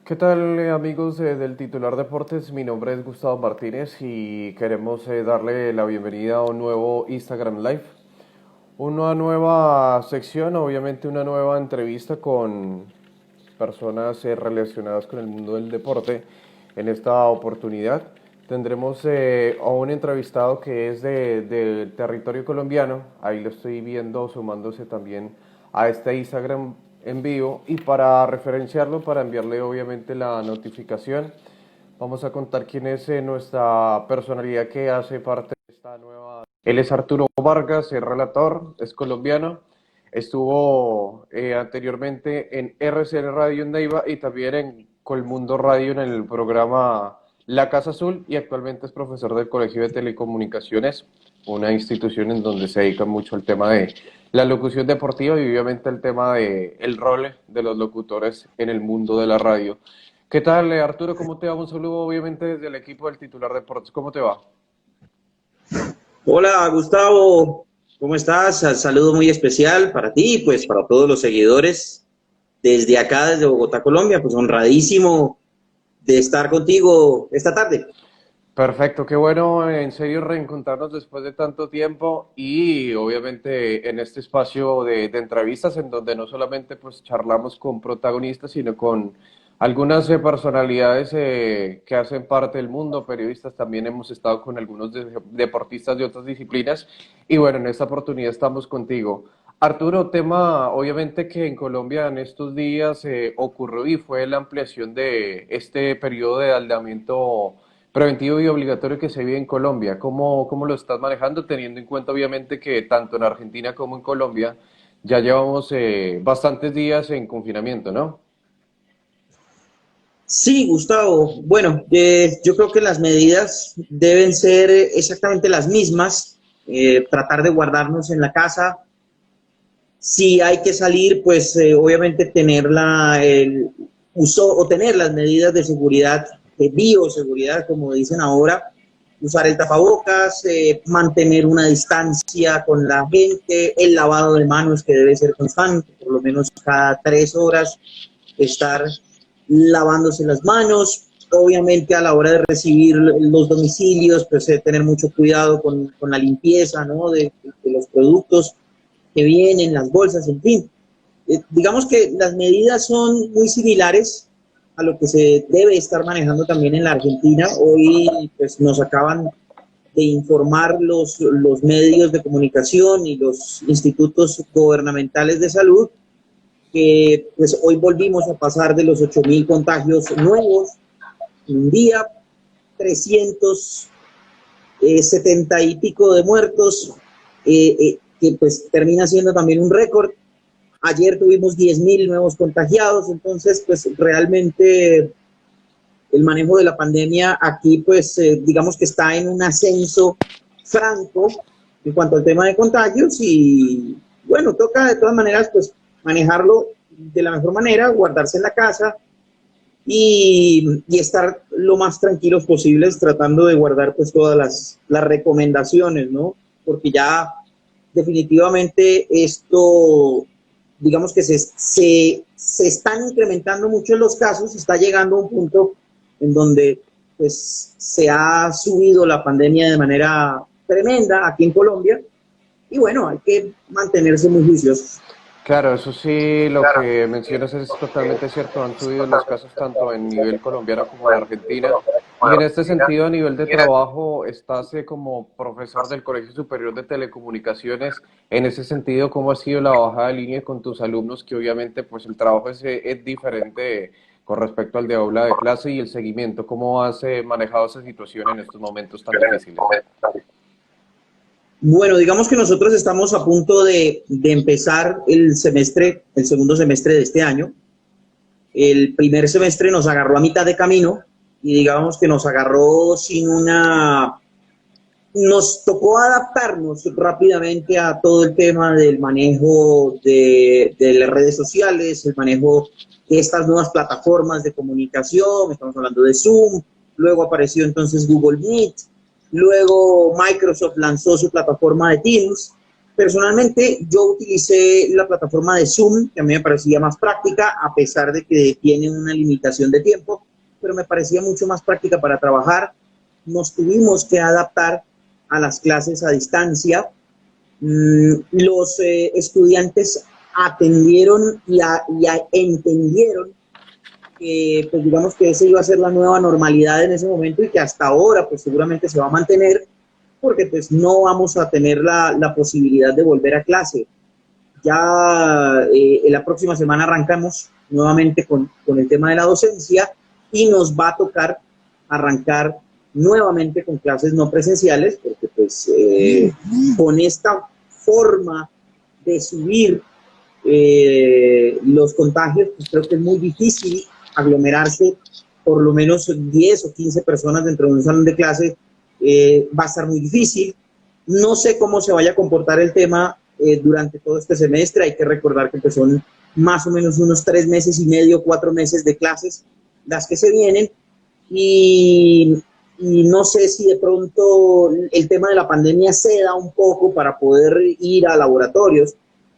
¿Qué tal, amigos del Titular Deportes? Mi nombre es Gustavo Martínez y queremos darle la bienvenida a un nuevo Instagram Live, una nueva sección, obviamente una nueva entrevista con personas relacionadas con el mundo del deporte. En esta oportunidad tendremos a un entrevistado que es del territorio colombiano, ahí lo estoy viendo sumándose también a este Instagram en vivo, y para referenciarlo, para enviarle obviamente la notificación, vamos a contar quién es nuestra personalidad que hace parte de esta nueva. Él es Arturo Vargas, es relator, es colombiano, estuvo anteriormente en RCN Radio en Neiva y también en Colmundo Radio en el programa La Casa Azul, y actualmente es profesor del Colegio de Telecomunicaciones, una institución en donde se dedica mucho al tema de la locución deportiva y obviamente el tema de el rol de los locutores en el mundo de la radio. ¿Qué tal, Arturo? ¿Cómo te va? Un saludo obviamente desde el equipo del Titular Deportes. ¿Cómo te va? Hola Gustavo, ¿cómo estás? Saludo muy especial para ti y pues para todos los seguidores desde acá, desde Bogotá, Colombia, pues honradísimo de estar contigo esta tarde. Perfecto, qué bueno en serio reencontrarnos después de tanto tiempo y obviamente en este espacio de entrevistas en donde no solamente pues charlamos con protagonistas, sino con algunas personalidades que hacen parte del mundo, periodistas. También hemos estado con algunos deportistas de otras disciplinas y bueno, en esta oportunidad estamos contigo. Arturo, tema obviamente que en Colombia en estos días ocurrió y fue la ampliación de este periodo de aislamiento preventivo y obligatorio que se vive en Colombia. ¿Cómo lo estás manejando, teniendo en cuenta obviamente que tanto en Argentina como en Colombia ya llevamos bastantes días en confinamiento, ¿no? Sí, Gustavo, bueno, yo creo que las medidas deben ser exactamente las mismas, tratar de guardarnos en la casa. Si hay que salir, pues obviamente tener el uso o tener las medidas de seguridad, de bioseguridad, como dicen ahora, usar el tapabocas, mantener una distancia con la gente, el lavado de manos que debe ser constante, por lo menos cada 3 horas estar lavándose las manos. Obviamente a la hora de recibir los domicilios, pues tener mucho cuidado con la limpieza, ¿no? de los productos que vienen, las bolsas, en fin. Digamos que las medidas son muy similares a lo que se debe estar manejando también en la Argentina. Hoy pues, nos acaban de informar los medios de comunicación y los institutos gubernamentales de salud que pues, hoy volvimos a pasar de los 8.000 contagios nuevos en un día, 370 y pico de muertos, que pues termina siendo también un récord. Ayer tuvimos 10.000 nuevos contagiados, entonces pues realmente el manejo de la pandemia aquí pues digamos que está en un ascenso franco en cuanto al tema de contagios y bueno, toca de todas maneras pues manejarlo de la mejor manera, guardarse en la casa y estar lo más tranquilos posibles tratando de guardar pues todas las recomendaciones, ¿no? Porque ya definitivamente esto, digamos que se están incrementando mucho los casos, está llegando a un punto en donde pues se ha subido la pandemia de manera tremenda aquí en Colombia y bueno, hay que mantenerse muy juiciosos. Claro, eso sí, lo que mencionas es totalmente cierto. Han subido los casos tanto en nivel colombiano como en Argentina. Y en este sentido, a nivel de trabajo, estás como profesor del Colegio Superior de Telecomunicaciones. En ese sentido, ¿cómo ha sido la bajada de línea con tus alumnos? Que obviamente, pues el trabajo es diferente con respecto al de aula de clase y el seguimiento. ¿Cómo has manejado esa situación en estos momentos tan difíciles? Bueno, digamos que nosotros estamos a punto de empezar el semestre, el segundo semestre de este año. El primer semestre nos agarró a mitad de camino y digamos que nos agarró sin una. Nos tocó adaptarnos rápidamente a todo el tema del manejo de las redes sociales, el manejo de estas nuevas plataformas de comunicación, estamos hablando de Zoom, luego apareció entonces Google Meet, luego Microsoft lanzó su plataforma de Teams Personalmente, yo utilicé la plataforma de Zoom, que a mí me parecía más práctica, a pesar de que tiene una limitación de tiempo, pero me parecía mucho más práctica para trabajar. Nos tuvimos que adaptar a las clases a distancia. Los estudiantes atendieron y entendieron que, pues digamos que esa iba a ser la nueva normalidad en ese momento y que hasta ahora, pues seguramente se va a mantener, porque pues no vamos a tener la posibilidad de volver a clase. Ya en la próxima semana arrancamos nuevamente con el tema de la docencia y nos va a tocar arrancar nuevamente con clases no presenciales, porque pues con esta forma de subir los contagios, pues creo que es muy difícil aglomerarse por lo menos 10 o 15 personas dentro de un salón de clase. Va a estar muy difícil. No sé cómo se vaya a comportar el tema durante todo este semestre. Hay que recordar que pues, son más o menos unos 3 meses y medio, 4 meses de clases las que se vienen. Y no sé si de pronto el tema de la pandemia ceda un poco para poder ir a laboratorios.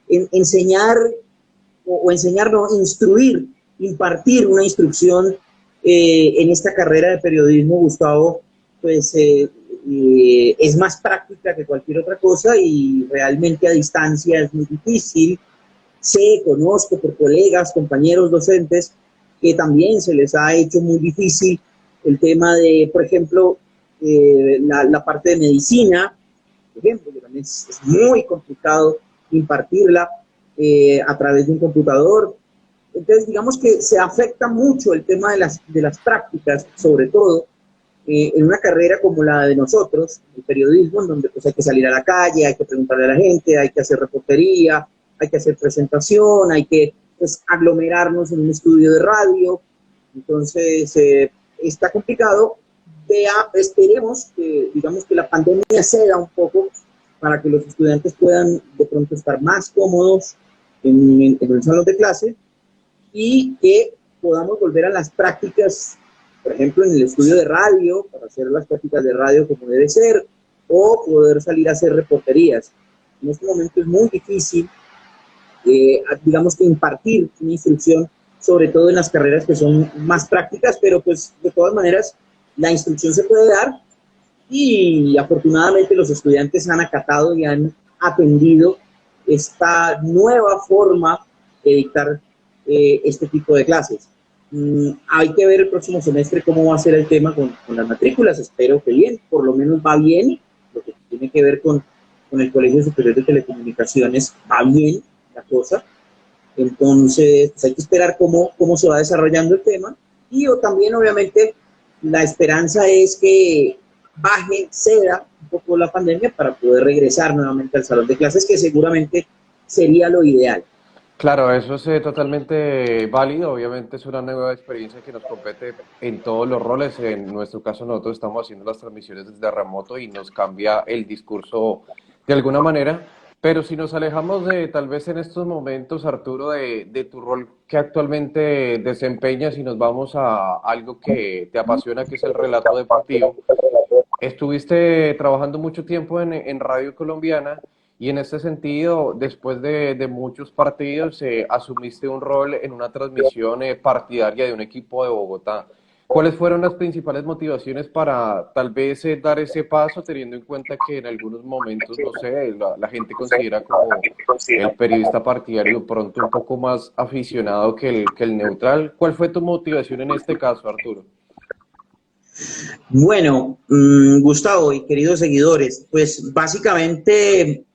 Enseñar, o enseñar, no, instruir, impartir una instrucción en esta carrera de periodismo, Gustavo, pues es más práctica que cualquier otra cosa y realmente a distancia es muy difícil. Sé, conozco por colegas, compañeros docentes, que también se les ha hecho muy difícil el tema de, por ejemplo, la parte de medicina, por ejemplo, que también es muy complicado impartirla a través de un computador. Entonces, digamos que se afecta mucho el tema de las prácticas, sobre todo en una carrera como la de nosotros, el periodismo, en donde pues, hay que salir a la calle, hay que preguntarle a la gente, hay que hacer reportería, hay que hacer presentación, hay que pues, aglomerarnos en un estudio de radio. Entonces, está complicado. Esperemos que, digamos, que la pandemia ceda un poco para que los estudiantes puedan de pronto estar más cómodos en el salón de clase y que podamos volver a las prácticas, por ejemplo, en el estudio de radio, para hacer las prácticas de radio como debe ser, o poder salir a hacer reporterías. En este momento es muy difícil, digamos que impartir una instrucción, sobre todo en las carreras que son más prácticas, pero pues de todas maneras la instrucción se puede dar y afortunadamente los estudiantes han acatado y han atendido esta nueva forma de dictar este tipo de clases. Hay que ver el próximo semestre cómo va a ser el tema con las matrículas. Espero que bien, por lo menos va bien, lo que tiene que ver con el Colegio Superior de Telecomunicaciones, va bien la cosa. Entonces, pues hay que esperar cómo se va desarrollando el tema. Y también, obviamente, la esperanza es que baje, ceda un poco la pandemia para poder regresar nuevamente al salón de clases, que seguramente sería lo ideal. Claro, eso es totalmente válido. Obviamente es una nueva experiencia que nos compete en todos los roles. En nuestro caso, nosotros estamos haciendo las transmisiones desde remoto y nos cambia el discurso de alguna manera. Pero si nos alejamos de, tal vez en estos momentos, Arturo, de tu rol que actualmente desempeñas y nos vamos a algo que te apasiona, que es el relato deportivo. Estuviste trabajando mucho tiempo en Radio Colombiana y en este sentido, después de muchos partidos, asumiste un rol en una transmisión partidaria de un equipo de Bogotá. ¿Cuáles fueron las principales motivaciones para tal vez dar ese paso, teniendo en cuenta que en algunos momentos, no sé, la gente considera como el periodista partidario pronto un poco más aficionado que el neutral? ¿Cuál fue tu motivación en este caso, Arturo? Bueno, Gustavo y queridos seguidores, pues básicamente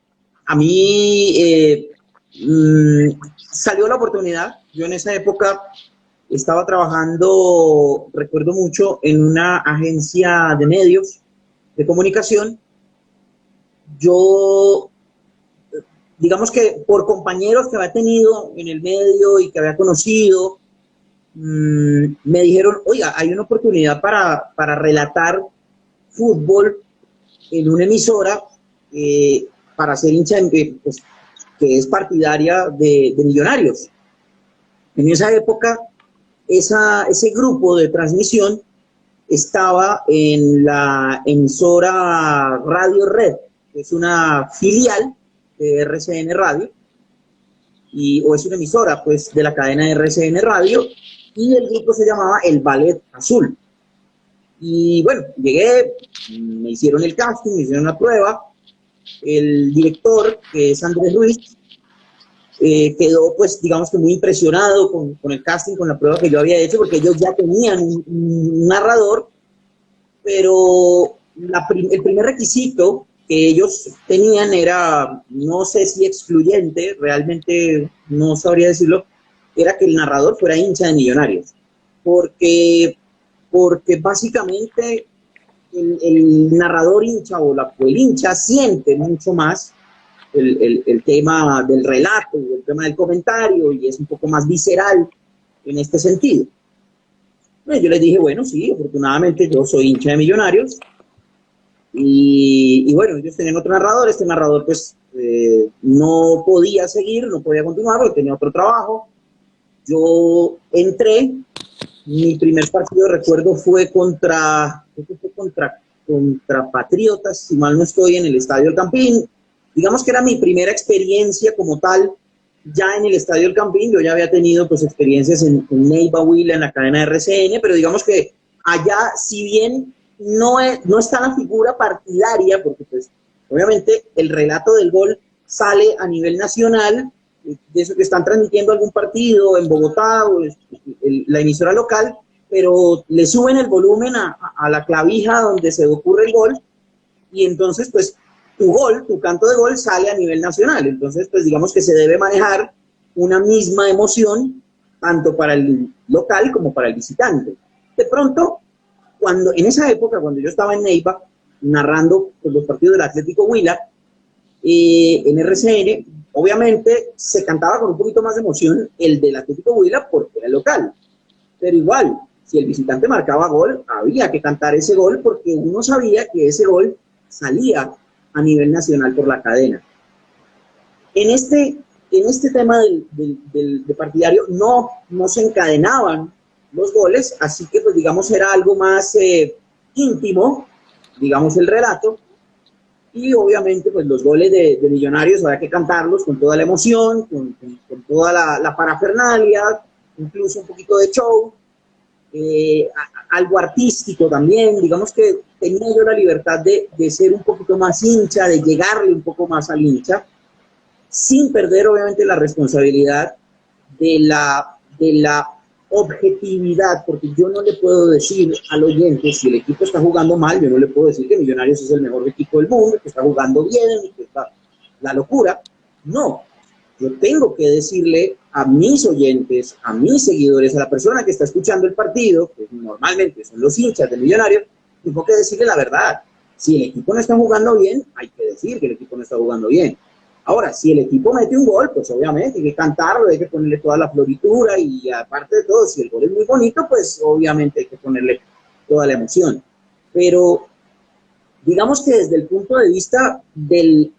a mí salió la oportunidad. Yo en esa época estaba trabajando, recuerdo mucho, en una agencia de medios de comunicación. Yo, digamos que por compañeros que había tenido en el medio y que había conocido, me dijeron, oiga, hay una oportunidad para relatar fútbol en una emisora para ser hincha, pues, que es partidaria de Millonarios. En esa época, ese grupo de transmisión estaba en la emisora Radio Red, que es una filial de RCN Radio, o es una emisora pues de la cadena de RCN Radio, y el grupo se llamaba El Ballet Azul. Y bueno, llegué, me hicieron el casting, me hicieron la prueba, el director, que es Andrés Ruiz, quedó pues digamos que muy impresionado con el casting, con la prueba que yo había hecho, porque ellos ya tenían un narrador, pero el primer requisito que ellos tenían era, no sé si excluyente, realmente no sabría decirlo, era que el narrador fuera hincha de Millonarios, porque básicamente el narrador hincha o el hincha siente mucho más el tema del relato, el tema del comentario, y es un poco más visceral en este sentido. Bueno, yo les dije, bueno, sí, afortunadamente yo soy hincha de Millonarios, y bueno, ellos tenían otro narrador, este narrador pues no podía seguir, no podía continuar porque tenía otro trabajo. Yo entré, mi primer partido de recuerdo fue contra Patriotas, si mal no estoy, en el Estadio El Campín. Digamos que era mi primera experiencia como tal, ya en el Estadio El Campín. Yo ya había tenido pues experiencias en Neiva, Huila, en la cadena de RCN, pero digamos que allá, si bien no está la figura partidaria, porque pues obviamente el relato del gol sale a nivel nacional, de eso que están transmitiendo algún partido en Bogotá o la emisora local, pero le suben el volumen a la clavija donde se ocurre el gol, y entonces pues tu canto de gol sale a nivel nacional. Entonces pues digamos que se debe manejar una misma emoción tanto para el local como para el visitante. De pronto, en esa época, cuando yo estaba en Neiva narrando pues, los partidos del Atlético Huila, en RCN, obviamente se cantaba con un poquito más de emoción el del Atlético Huila porque era local, pero igual, si el visitante marcaba gol, había que cantar ese gol porque uno sabía que ese gol salía a nivel nacional por la cadena. En este tema de partidario no se encadenaban los goles, así que pues digamos era algo más íntimo, digamos el relato, y obviamente pues los goles de Millonarios había que cantarlos con toda la emoción, con toda la parafernalia, incluso un poquito de show, algo artístico también. Digamos que tenía yo la libertad de ser un poquito más hincha, de llegarle un poco más al hincha, sin perder obviamente la responsabilidad de la objetividad, porque yo no le puedo decir al oyente si el equipo está jugando mal. Yo no le puedo decir que Millonarios es el mejor equipo del mundo, que está jugando bien, que está la locura. No, yo tengo que decirle a mis oyentes, a mis seguidores, a la persona que está escuchando el partido, que normalmente son los hinchas de Millonarios, tengo que decirle la verdad. Si el equipo no está jugando bien, hay que decir que el equipo no está jugando bien. Ahora, si el equipo mete un gol, pues obviamente hay que cantarlo, hay que ponerle toda la floritura, y aparte de todo, si el gol es muy bonito, pues obviamente hay que ponerle toda la emoción. Pero digamos que desde el punto de vista del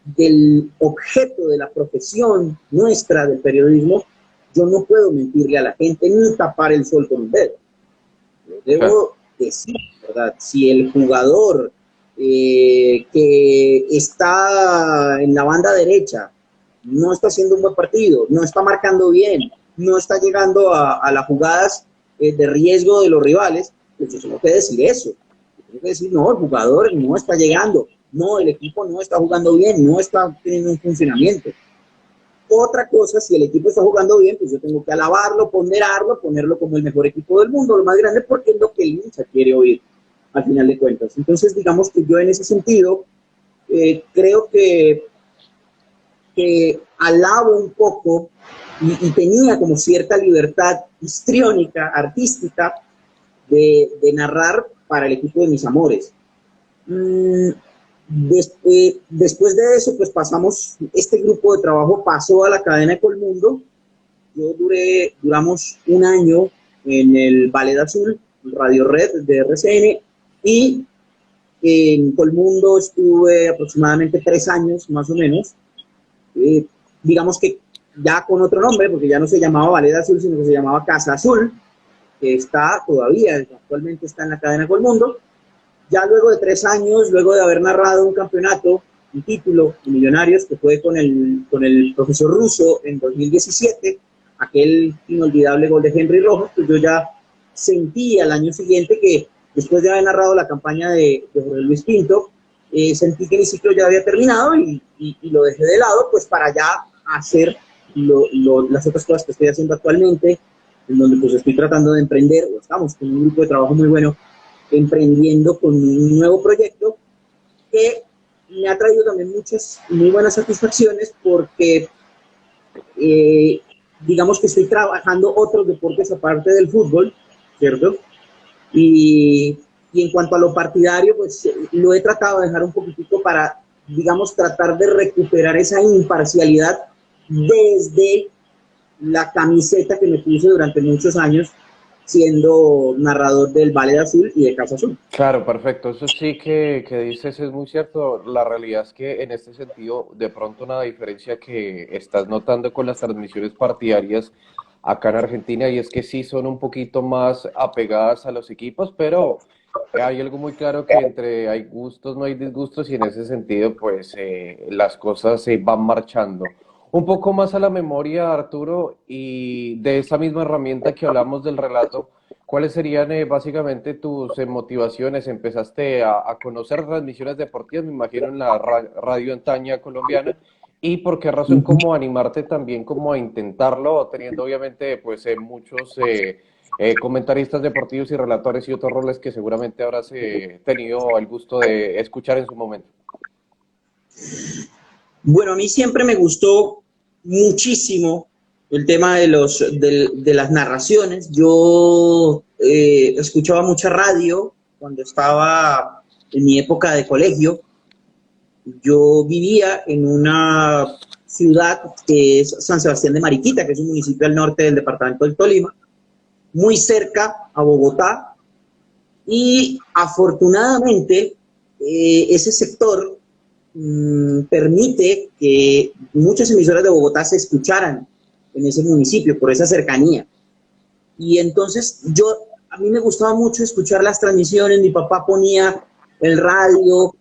objeto de la profesión nuestra del periodismo, yo no puedo mentirle a la gente ni tapar el sol con un dedo. Debo decir, ¿verdad? Si el jugador que está en la banda derecha no está haciendo un buen partido, no está marcando bien, no está llegando a las jugadas de riesgo de los rivales, pues yo tengo que decir eso. Tengo que decir, no, el jugador no está llegando, no, el equipo no está jugando bien, no está teniendo un funcionamiento. Otra cosa, si el equipo está jugando bien, pues yo tengo que alabarlo, ponderarlo, ponerlo como el mejor equipo del mundo, lo más grande, porque es lo que el hincha quiere oír al final de cuentas. Entonces, digamos que yo en ese sentido creo que alabo un poco y tenía como cierta libertad histriónica, artística, de narrar para el equipo de mis amores. Después de eso, pues este grupo de trabajo pasó a la cadena de Colmundo. Duramos un año en el Ballet Azul, Radio Red de RCN, y en Colmundo estuve aproximadamente 3 años, más o menos. Digamos que ya con otro nombre, porque ya no se llamaba Ballet Azul, sino que se llamaba Casa Azul, que actualmente está en la cadena Colmundo. Ya luego de 3 años, luego de haber narrado un campeonato un título de Millonarios, que fue con el profesor Russo en 2017, aquel inolvidable gol de Henry Rojas. Pues yo ya sentí al año siguiente que, después de haber narrado la campaña de Jorge Luis Pinto, sentí que mi ciclo ya había terminado y lo dejé de lado, pues para ya hacer las otras cosas que estoy haciendo actualmente, en donde pues estoy tratando de emprender, o estamos con un grupo de trabajo muy bueno, emprendiendo con un nuevo proyecto que me ha traído también muchas muy buenas satisfacciones, porque digamos que estoy trabajando otros deportes aparte del fútbol, ¿cierto? Y, y en cuanto a lo partidario, pues lo he tratado de dejar un poquitico para, digamos, tratar de recuperar esa imparcialidad desde la camiseta que me puse durante muchos años siendo narrador del Valle Azul y de Casa Azul. Claro, perfecto. Eso sí que dices es muy cierto. La realidad es que en este sentido, de pronto una diferencia que estás notando con las transmisiones partidarias acá en Argentina, y es que sí son un poquito más apegadas a los equipos, pero hay algo muy claro que entre hay gustos, no hay disgustos, y en ese sentido, pues las cosas se van marchando. Un poco más a la memoria, Arturo, y de esa misma herramienta que hablamos del relato. ¿Cuáles serían básicamente tus motivaciones? Empezaste a conocer transmisiones deportivas, me imagino, en la radio antaña colombiana. ¿Y por qué razón como animarte también como a intentarlo, teniendo obviamente pues muchos comentaristas deportivos y relatores y otros roles que seguramente habrás tenido el gusto de escuchar en su momento? Bueno, a mí siempre me gustó muchísimo el tema de las narraciones. Yo escuchaba mucha radio cuando estaba en mi época de colegio. Yo vivía en una ciudad que es San Sebastián de Mariquita, que es un municipio al norte del departamento del Tolima, muy cerca a Bogotá, y afortunadamente ese sector permite que muchas emisoras de Bogotá se escucharan en ese municipio por esa cercanía. Y entonces a mí me gustaba mucho escuchar las transmisiones. Mi papá ponía el radio,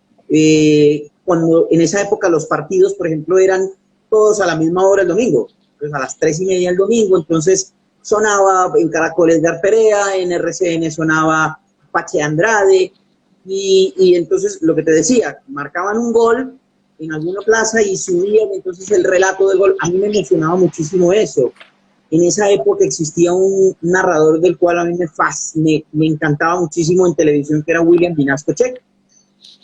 cuando en esa época los partidos, por ejemplo, eran todos a la misma hora el domingo, pues a las 3:30 el domingo. Entonces sonaba en Caracol Edgar Perea, en RCN sonaba Pache Andrade, y entonces lo que te decía, marcaban un gol en alguna plaza y subían entonces el relato del gol. A mí me emocionaba muchísimo eso. En esa época existía un narrador del cual a mí me encantaba muchísimo en televisión, que era William Vinasco Check,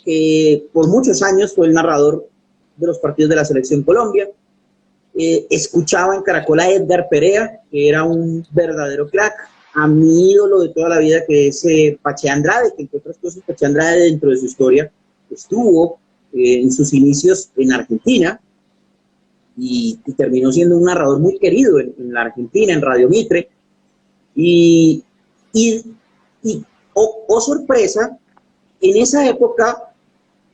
que por muchos años fue el narrador de los partidos de la Selección Colombia. Escuchaba en Caracol a Edgar Perea, que era un verdadero crack. A mi ídolo de toda la vida, que es Pache Andrade, que entre otras cosas Pache Andrade, dentro de su historia, estuvo en sus inicios en Argentina, y terminó siendo un narrador muy querido en la Argentina, en Radio Mitre. Y, y, y oh sorpresa, en esa época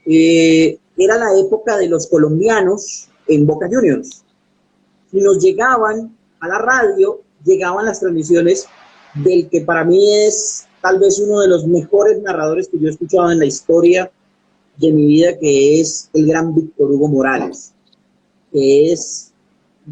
era la época de los colombianos en Boca Juniors, y nos llegaban a la radio, llegaban las transmisiones del que para mí es tal vez uno de los mejores narradores que yo he escuchado en la historia de mi vida, que es el gran Víctor Hugo Morales, que es,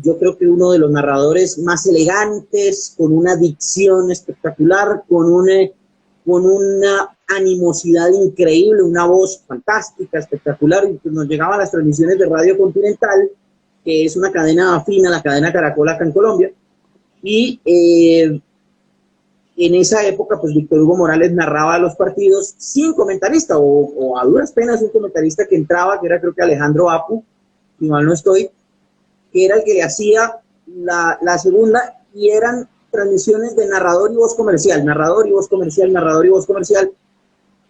yo creo que uno de los narradores más elegantes, con una dicción espectacular, con una animosidad increíble, una voz fantástica, espectacular. Y pues nos llegaban las transmisiones de Radio Continental, que es una cadena afina a la cadena Caracol acá en Colombia, y en esa época, pues Víctor Hugo Morales narraba los partidos sin comentarista, o a duras penas un comentarista que entraba, que era creo que Alejandro Apu, si mal no estoy, que era el que le hacía la segunda, y eran transmisiones de narrador y voz comercial, narrador y voz comercial, narrador y voz comercial.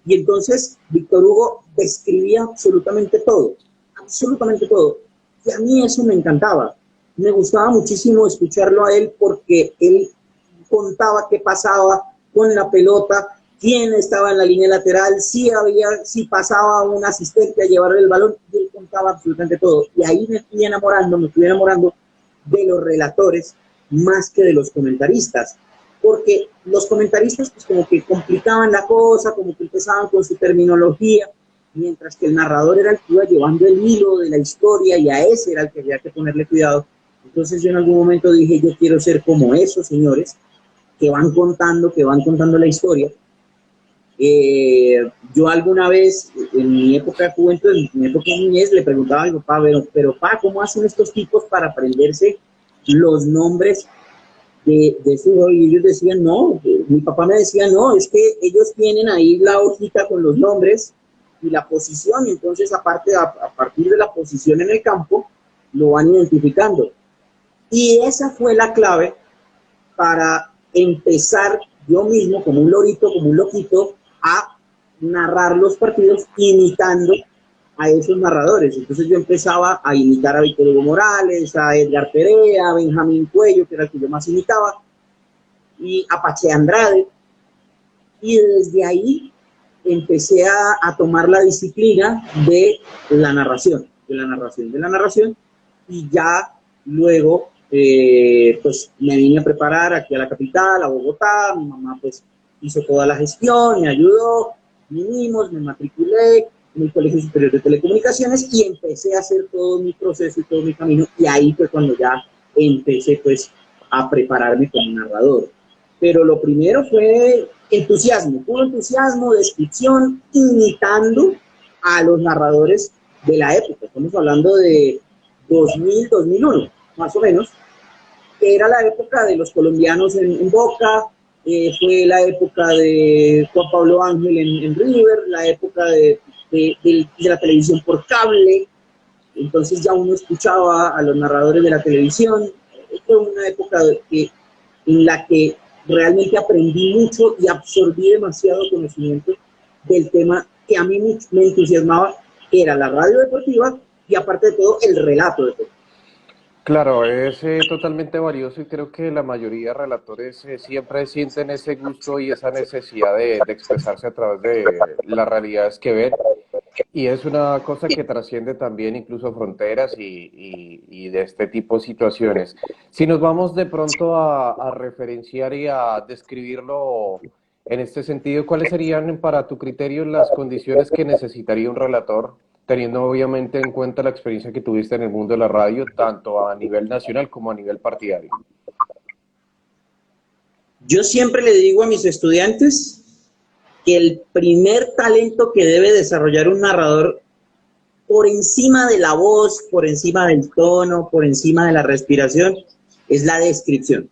Y entonces Víctor Hugo describía absolutamente todo, absolutamente todo. Y a mí eso me encantaba. Me gustaba muchísimo escucharlo a él, porque él contaba qué pasaba con la pelota, quién estaba en la línea lateral, si pasaba un asistente a llevarle el balón, y él contaba absolutamente todo. Y ahí me fui enamorando de los relatores más que de los comentaristas, porque los comentaristas pues como que complicaban la cosa, como que empezaban con su terminología, mientras que el narrador era el que iba llevando el hilo de la historia y a ese era el que había que ponerle cuidado. Entonces yo en algún momento dije, yo quiero ser como esos señores que van contando la historia. Yo alguna vez, en mi época de juventud, en mi época de niñez, le preguntaba a mi papá, pero pa, ¿cómo hacen estos tipos para aprenderse los nombres de su? Y ellos decían, no, mi papá me decía, no, es que ellos tienen ahí la hojita con los nombres y la posición, y entonces a partir de la posición en el campo, lo van identificando. Y esa fue la clave para empezar yo mismo, como un lorito, como un loquito, a narrar los partidos imitando a esos narradores. Entonces yo empezaba a imitar a Víctor Hugo Morales, a Edgar Perea, a Benjamín Cuello, que era el que yo más imitaba, y a Pache Andrade. Y desde ahí empecé a tomar la disciplina de la narración, y ya luego pues me vine a preparar aquí a la capital, a Bogotá. Mi mamá pues hizo toda la gestión, me ayudó, vinimos, me matriculé en el Colegio Superior de Telecomunicaciones y empecé a hacer todo mi proceso y todo mi camino, y ahí fue cuando ya empecé pues a prepararme como narrador. Pero lo primero fue entusiasmo, puro entusiasmo, descripción, imitando a los narradores de la época. Estamos hablando de 2000, 2001, más o menos. Era la época de los colombianos en Boca, fue la época de Juan Pablo Ángel en River, la época de la televisión por cable. Entonces ya uno escuchaba a los narradores de la televisión. Fue una época en la que realmente aprendí mucho y absorbí demasiado conocimiento del tema que a mí me entusiasmaba, que era la radio deportiva y aparte de todo el relato deportivo. Claro, es totalmente valioso y creo que la mayoría de relatores siempre sienten ese gusto y esa necesidad de expresarse a través de las realidades que ven. Y es una cosa que trasciende también incluso fronteras y de este tipo de situaciones. Si nos vamos de pronto a referenciar y a describirlo en este sentido, ¿cuáles serían para tu criterio las condiciones que necesitaría un relator, teniendo obviamente en cuenta la experiencia que tuviste en el mundo de la radio, tanto a nivel nacional como a nivel partidario? Yo siempre le digo a mis estudiantes que el primer talento que debe desarrollar un narrador, por encima de la voz, por encima del tono, por encima de la respiración, es la descripción.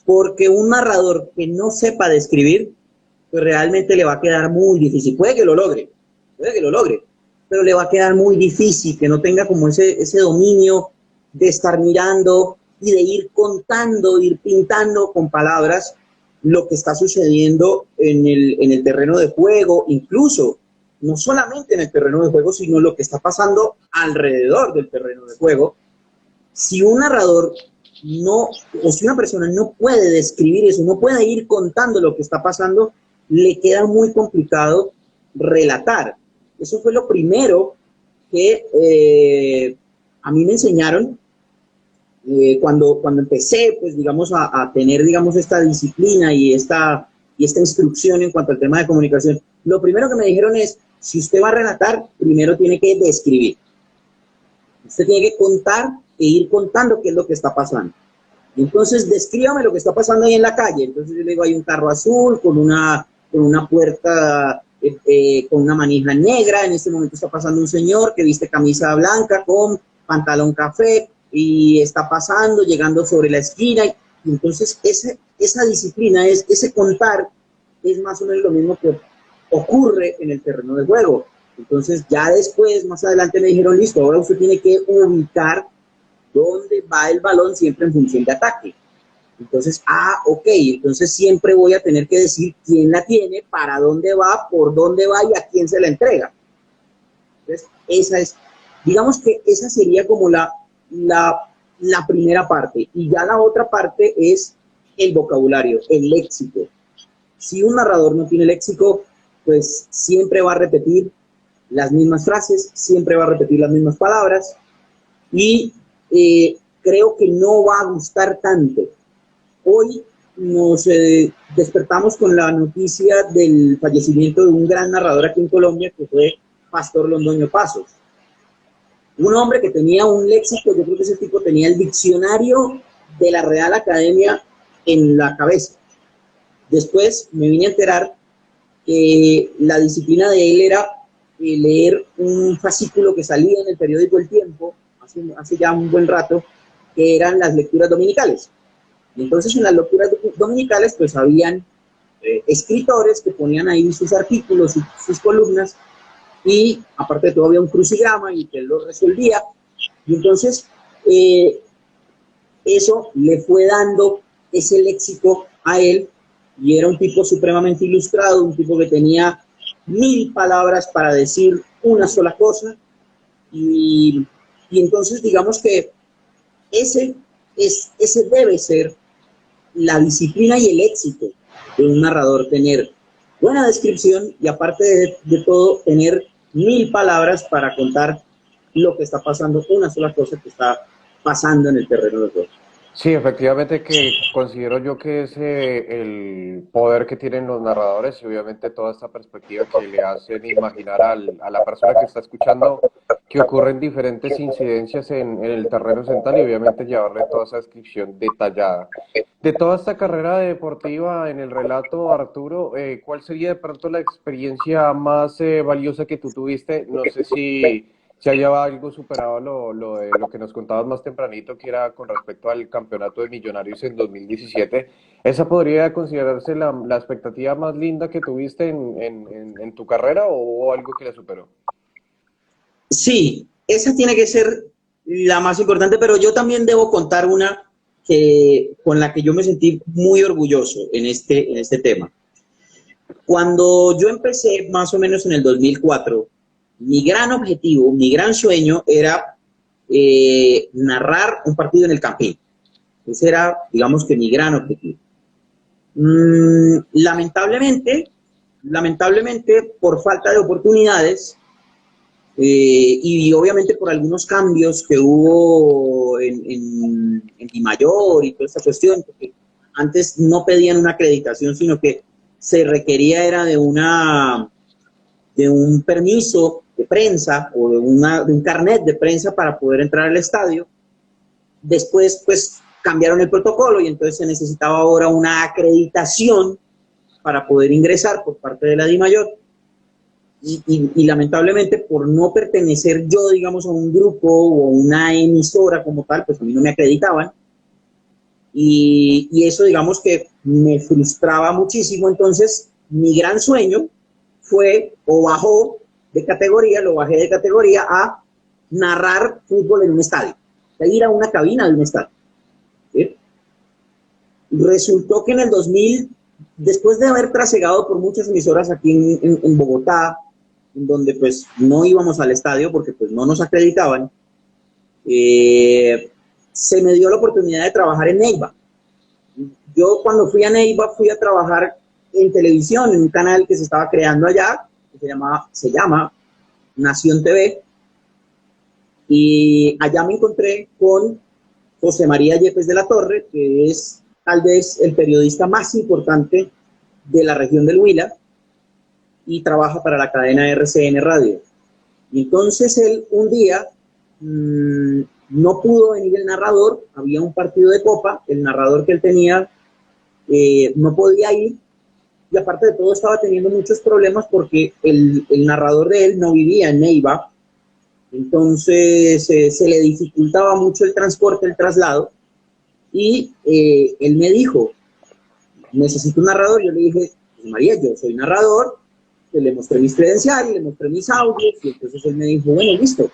Porque un narrador que no sepa describir, pues realmente le va a quedar muy difícil. Puede que lo logre, pero le va a quedar muy difícil, que no tenga como ese dominio de estar mirando y de ir contando, ir pintando con palabras lo que está sucediendo en el terreno de juego, incluso no solamente en el terreno de juego, sino lo que está pasando alrededor del terreno de juego. Si un narrador no, o si una persona no puede describir eso, no puede ir contando lo que está pasando, le queda muy complicado relatar. Eso fue lo primero que a mí me enseñaron cuando empecé, pues, digamos, a tener, digamos, esta disciplina y esta instrucción en cuanto al tema de comunicación. Lo primero que me dijeron es, si usted va a relatar, primero tiene que describir. Usted tiene que contar e ir contando qué es lo que está pasando. Entonces, descríbame lo que está pasando ahí en la calle. Entonces, yo le digo, hay un carro azul con una puerta, con una manija negra. En este momento está pasando un señor que viste camisa blanca con pantalón café y está pasando, llegando sobre la esquina. Y entonces, esa disciplina, ese contar, es más o menos lo mismo que ocurre en el terreno de juego. Entonces, ya después, más adelante me dijeron, listo, ahora usted tiene que ubicar dónde va el balón siempre en función de ataque. Entonces, ok, entonces siempre voy a tener que decir quién la tiene, para dónde va, por dónde va y a quién se la entrega. Entonces, digamos que esa sería como la primera parte. Y ya la otra parte es el vocabulario, el léxico. Si un narrador no tiene léxico, pues siempre va a repetir las mismas frases, siempre va a repetir las mismas palabras y creo que no va a gustar tanto. Hoy nos despertamos con la noticia del fallecimiento de un gran narrador aquí en Colombia, que fue Pastor Londoño Pasos. Un hombre que tenía un léxico, yo creo que ese tipo tenía el diccionario de la Real Academia en la cabeza. Después me vine a enterar que la disciplina de él era leer un fascículo que salía en el periódico El Tiempo, hace ya un buen rato, que eran las lecturas dominicales. Y entonces en las lecturas dominicales pues habían escritores que ponían ahí sus artículos, sus columnas, y aparte de todo había un crucigrama y que él lo resolvía. Y entonces eso le fue dando ese léxico a él, y era un tipo supremamente ilustrado, un tipo que tenía 1000 palabras para decir una sola cosa, y entonces digamos que ese debe ser la disciplina y el éxito de un narrador, tener buena descripción y aparte de todo tener 1000 palabras para contar lo que está pasando, una sola cosa que está pasando en el terreno de juego. Sí, efectivamente que considero yo que es el poder que tienen los narradores y obviamente toda esta perspectiva que le hacen imaginar a la persona que está escuchando que ocurren diferentes incidencias en el terreno central y obviamente llevarle toda esa descripción detallada. De toda esta carrera deportiva en el relato, Arturo, ¿cuál sería de pronto la experiencia más valiosa que tú tuviste? No sé si haya algo superado lo que nos contabas más tempranito, que era con respecto al campeonato de Millonarios en 2017. ¿Esa podría considerarse la expectativa más linda que tuviste en tu carrera o algo que la superó? Sí, esa tiene que ser la más importante, pero yo también debo contar una con la que yo me sentí muy orgulloso en este tema. Cuando yo empecé más o menos en el 2004, mi gran objetivo, mi gran sueño era narrar un partido en el Campín. Ese era, digamos que mi gran objetivo. Lamentablemente, por falta de oportunidades, y obviamente por algunos cambios que hubo en Dimayor y toda esta cuestión, porque antes no pedían una acreditación, sino que se requería era de un permiso de prensa o de un carnet de prensa para poder entrar al estadio. Después, pues, cambiaron el protocolo y entonces se necesitaba ahora una acreditación para poder ingresar por parte de la DIMAYOR. Y lamentablemente por no pertenecer yo, digamos, a un grupo o una emisora como tal, pues a mí no me acreditaban. Y eso, digamos, que me frustraba muchísimo. Entonces, mi gran sueño fue, o bajó de categoría, lo bajé de categoría a narrar fútbol en un estadio, a ir a una cabina de un estadio. ¿Sí? Resultó que en el 2000, después de haber trasegado por muchas emisoras aquí en Bogotá, en donde pues no íbamos al estadio porque pues no nos acreditaban, se me dio la oportunidad de trabajar en Neiva. Yo cuando fui a Neiva fui a trabajar en televisión, en un canal que se estaba creando allá, que se llama Nación TV, y allá me encontré con José María Yepes de la Torre, que es tal vez el periodista más importante de la región del Huila, y trabaja para la cadena RCN Radio. Y entonces él un día no pudo venir el narrador, había un partido de Copa, el narrador que él tenía no podía ir, y aparte de todo estaba teniendo muchos problemas porque el narrador de él no vivía en Neiva, entonces se le dificultaba mucho el transporte, el traslado, y él me dijo, necesito un narrador. Yo le dije, María, yo soy narrador, le mostré mis credenciales, le mostré mis audios, y entonces él me dijo, bueno, listo,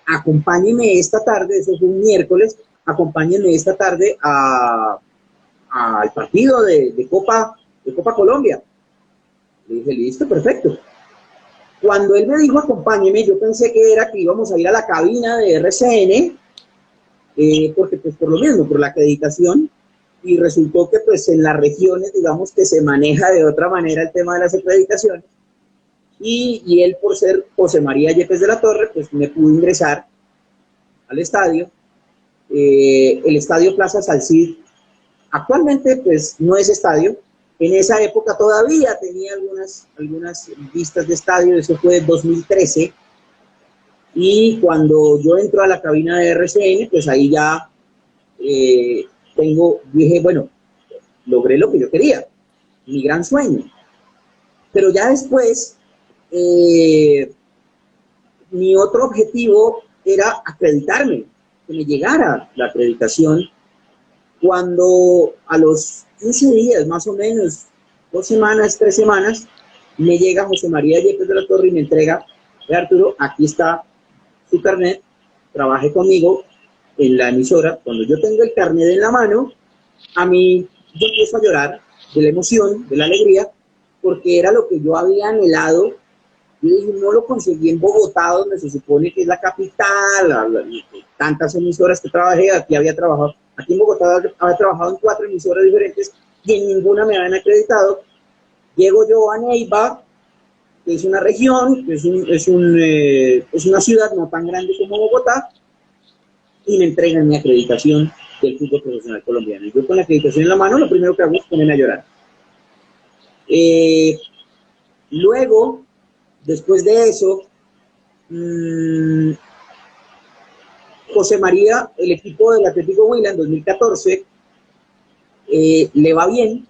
acompáñeme esta tarde, eso fue un miércoles, acompáñeme esta tarde al partido de Copa Colombia. Le dije, listo, perfecto. Cuando él me dijo acompáñeme, yo pensé que era que íbamos a ir a la cabina de RCN, porque pues por lo mismo, por la acreditación, y resultó que pues en las regiones, digamos que se maneja de otra manera el tema de las acreditaciones, y él, por ser José María Yepes de la Torre, pues me pudo ingresar al estadio. El estadio Plaza Salcid Actualmente, pues, no es estadio. En esa época todavía tenía algunas vistas de estadio, eso fue en 2013. Y cuando yo entro a la cabina de RCN, pues ahí ya dije, bueno, logré lo que yo quería, mi gran sueño. Pero ya después, mi otro objetivo era acreditarme, que me llegara la acreditación. Cuando a los 15 días, más o menos, 2 semanas, 3 semanas, me llega José María Yepes de la Torre y me entrega, Arturo, aquí está su carnet, trabaje conmigo en la emisora. Cuando yo tengo el carnet en la mano, a mí yo empiezo a llorar de la emoción, de la alegría, porque era lo que yo había anhelado. Yo dije, no lo conseguí en Bogotá, donde se supone que es la capital, tantas emisoras que trabajé, aquí había trabajado, aquí en Bogotá había trabajado en 4 emisoras diferentes y en ninguna me habían acreditado. Llego yo a Neiva, que es una región, que es una ciudad no tan grande como Bogotá, y me entregan mi acreditación del fútbol profesional colombiano. Y yo con la acreditación en la mano, lo primero que hago es ponerme a llorar. Luego, después de eso, José María, el equipo del Atlético Huila en 2014, le va bien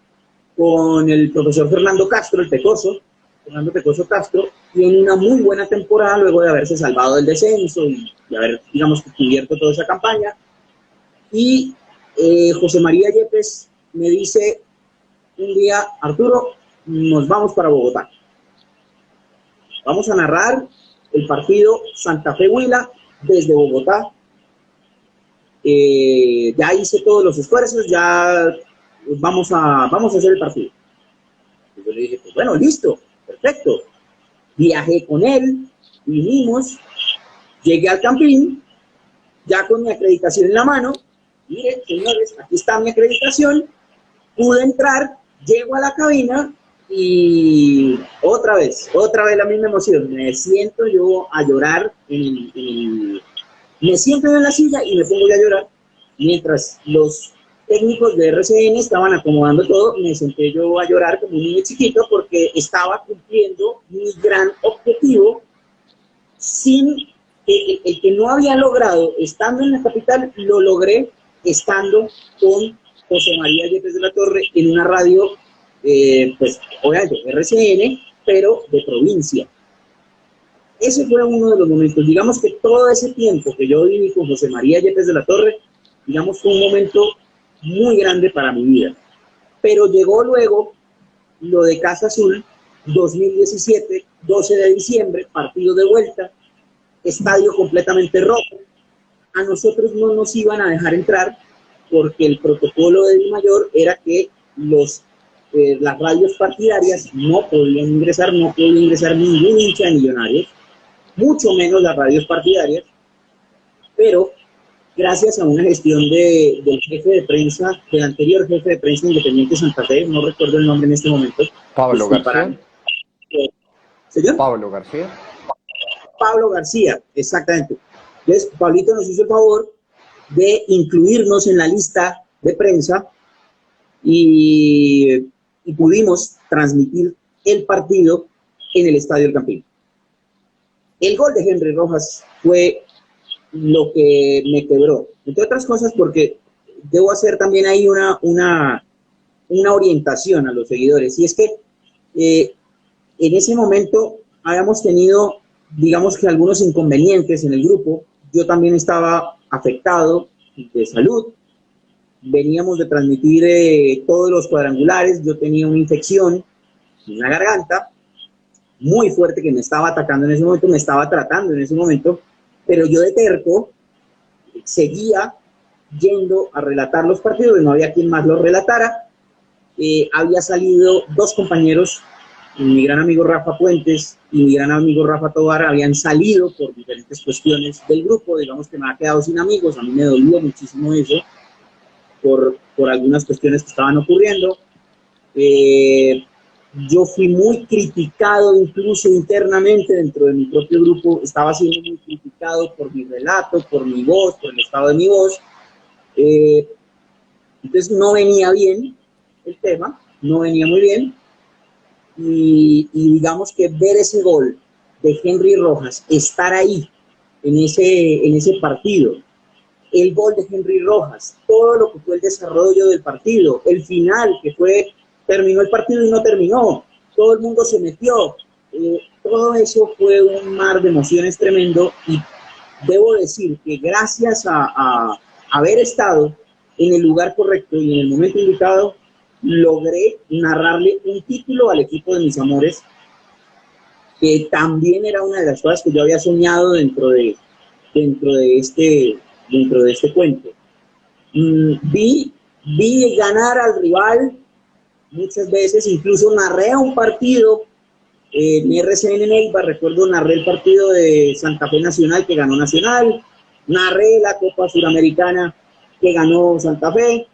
con el profesor Fernando Castro, el Pecoso. Fernando Pecoso Castro tiene una muy buena temporada luego de haberse salvado del descenso y de haber, digamos, cubierto toda esa campaña. Y José María Yepes me dice un día, Arturo, nos vamos para Bogotá. Vamos a narrar el partido Santa Fe Huila desde Bogotá. Ya hice todos los esfuerzos, ya vamos a hacer el partido. Y yo le dije, pues bueno, listo, perfecto. Viajé con él, vinimos, llegué al campín, ya con mi acreditación en la mano. Miren, señores, aquí está mi acreditación. Pude entrar, llego a la cabina y otra vez la misma emoción. Me siento yo a llorar, me siento yo en la silla y me pongo yo a llorar. Mientras los técnicos de RCN estaban acomodando todo, me senté yo a llorar como un niño chiquito porque estaba cumpliendo mi gran objetivo sin el que no había logrado estando en la capital, lo logré estando con José María Yepes de la Torre en una radio, pues obviamente RCN, pero de provincia. Ese fue uno de los momentos. Digamos que todo ese tiempo que yo viví con José María Yepes de la Torre, digamos, fue un momento muy grande para mi vida. Pero llegó luego lo de Casa Azul, 2017, 12 de diciembre, partido de vuelta, estadio completamente rojo. A nosotros no nos iban a dejar entrar porque el protocolo de Dimayor era que las radios partidarias no podía ingresar ningún hincha de Millonarios, mucho menos las radios partidarias, pero gracias a una gestión del jefe de prensa, del anterior jefe de prensa Independiente Santa Fe, no recuerdo el nombre en este momento. Pablo García. ¿Señor? Pablo García. Pablo García, exactamente. Entonces, Pablito nos hizo el favor de incluirnos en la lista de prensa y pudimos transmitir el partido en el Estadio El Campín. El gol de Henry Rojas fue lo que me quebró, entre otras cosas porque debo hacer también ahí una orientación a los seguidores, y es que en ese momento habíamos tenido, digamos que algunos inconvenientes en el grupo. Yo también estaba afectado de salud, veníamos de transmitir todos los cuadrangulares, yo tenía una infección en la garganta muy fuerte que me estaba atacando en ese momento, me estaba tratando en ese momento, pero yo de terco seguía yendo a relatar los partidos y no había quien más los relatara. Había salido 2 compañeros, mi gran amigo Rafa Puentes y mi gran amigo Rafa Tobar, habían salido por diferentes cuestiones del grupo, digamos que me ha quedado sin amigos. A mí me dolió muchísimo eso por algunas cuestiones que estaban ocurriendo. Yo fui muy criticado incluso internamente dentro de mi propio grupo, estaba siendo muy criticado por mi relato, por mi voz, por el estado de mi voz. Entonces no venía bien el tema, no venía muy bien, y digamos que ver ese gol de Henry Rojas, estar ahí en ese partido, el gol de Henry Rojas, todo lo que fue el desarrollo del partido, el final que fue, terminó el partido y no terminó, todo el mundo se metió, todo eso fue un mar de emociones tremendo, y debo decir que gracias a haber estado en el lugar correcto y en el momento indicado, logré narrarle un título al equipo de mis amores, que también era una de las cosas que yo había soñado dentro de, este, dentro de este cuento. Vi ganar al rival muchas veces, incluso narré un partido en RCN Neiva, recuerdo, narré el partido de Santa Fe Nacional que ganó Nacional, narré la Copa Suramericana que ganó Santa Fe,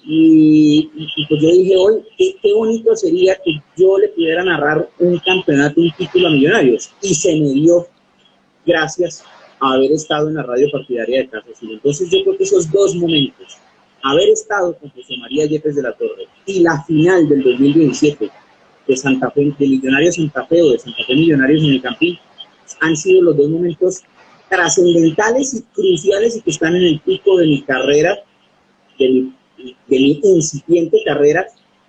y pues yo dije hoy, qué bonito sería que yo le pudiera narrar un campeonato, un título a Millonarios, y se me dio gracias a haber estado en la radio partidaria de Casa Azul. Entonces yo creo que esos dos momentos, haber estado con José María Yepes de la Torre y la final del 2017 de Santa Fe, de Millonarios Santa Fe o de Santa Fe Millonarios en el Campín, han sido los dos momentos trascendentales y cruciales, y que están en el pico de mi carrera, de mi incipiente carrera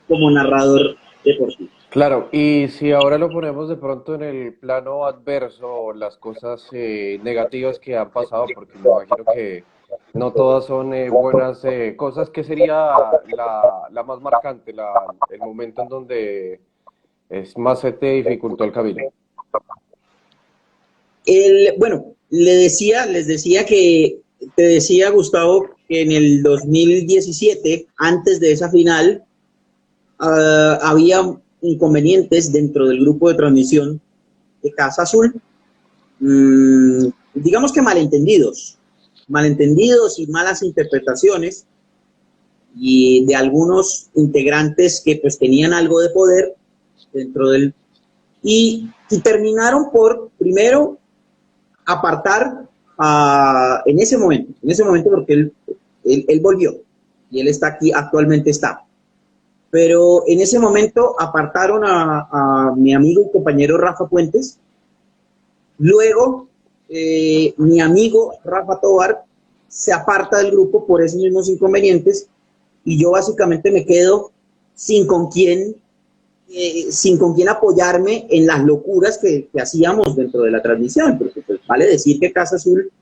como narrador deportivo. Claro, y si ahora lo ponemos de pronto en el plano adverso, las cosas negativas que han pasado, porque me imagino que no todas son buenas cosas, ¿qué sería la más marcante, el momento en donde es más se te dificultó el camino? Bueno, les decía que, te decía Gustavo, que en el 2017, antes de esa final, había inconvenientes dentro del grupo de transmisión de Casa Azul, digamos que malentendidos y malas interpretaciones, y de algunos integrantes que pues tenían algo de poder dentro del, y terminaron por primero apartar en ese momento, porque él volvió y él está aquí, actualmente está. Pero en ese momento apartaron a mi amigo y compañero Rafa Puentes. Luego, mi amigo Rafa Tobar se aparta del grupo por esos mismos inconvenientes, y yo básicamente me quedo sin con quién apoyarme en las locuras que hacíamos dentro de la transmisión, porque pues vale decir que Casa Azul,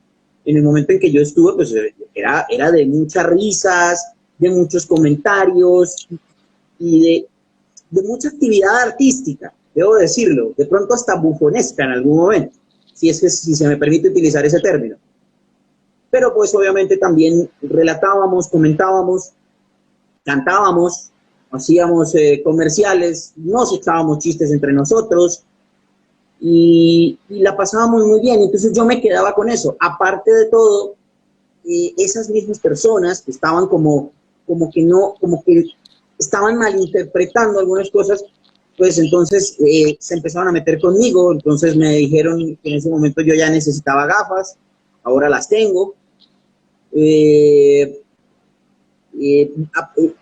en el momento en que yo estuve, pues era de muchas risas, de muchos comentarios y de mucha actividad artística, debo decirlo, de pronto hasta bufonesca en algún momento, si se me permite utilizar ese término. Pero pues obviamente también relatábamos, comentábamos, cantábamos, hacíamos comerciales, nos echábamos chistes entre nosotros, y la pasábamos muy bien. Entonces yo me quedaba con eso. Aparte de todo, esas mismas personas que estaban como que estaban malinterpretando algunas cosas, pues entonces se empezaron a meter conmigo. Entonces me dijeron que en ese momento yo ya necesitaba gafas, ahora las tengo. Me